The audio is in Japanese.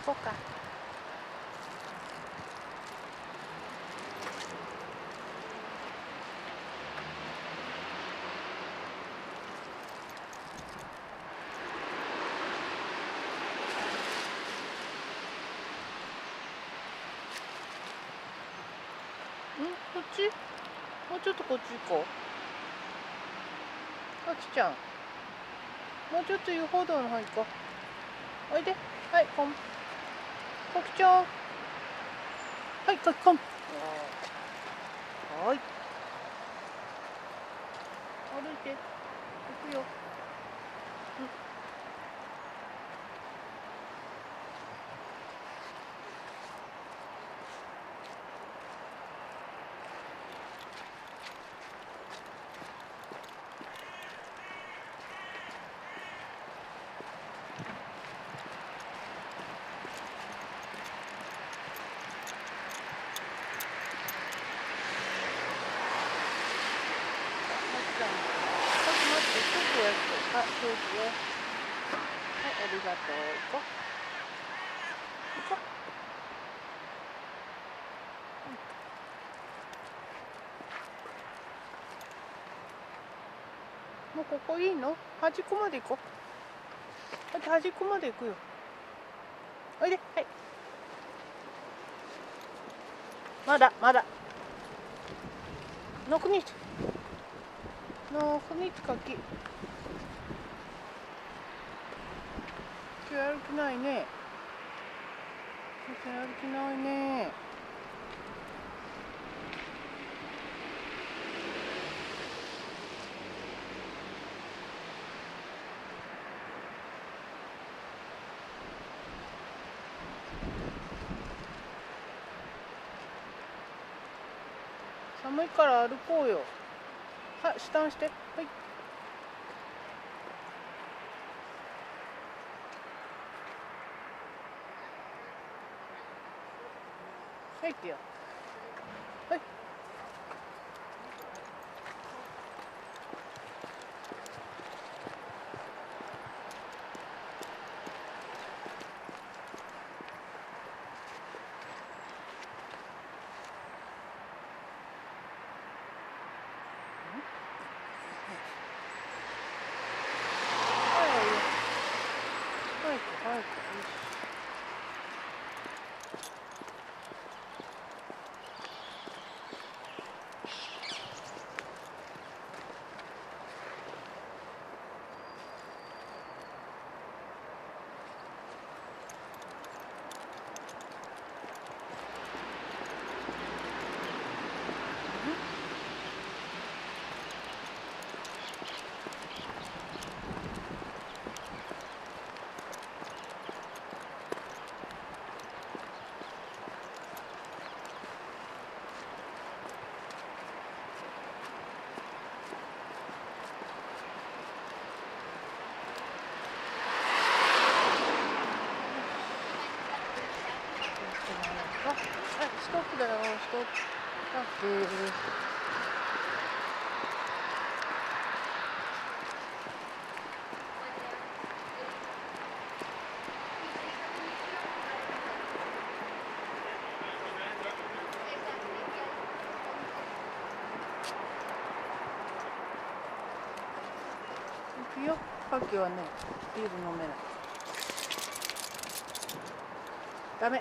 こうか。こっち？もうちょっとこっち行こう。あきちゃん。もうちょっと遊歩道の方行こう。おいで。はい、こん。こきちゃん。はい、こん。はい。歩いて。行くよ。あ、そうですよ。はい、ありがとう。行こう。行こう。もうここいいの？端っこまで行こう。だって端っこまで行くよ。おいで。はい。まだ、まだ。6日。6日かき。今日やる気ないね。今日やる気ないね。寒いから歩こうよ。はい、下にして。はい。はい、行くよ。はい。早く。ストップだよ、ストップ。行くよ。カキはね、ビール飲めない。ダメ。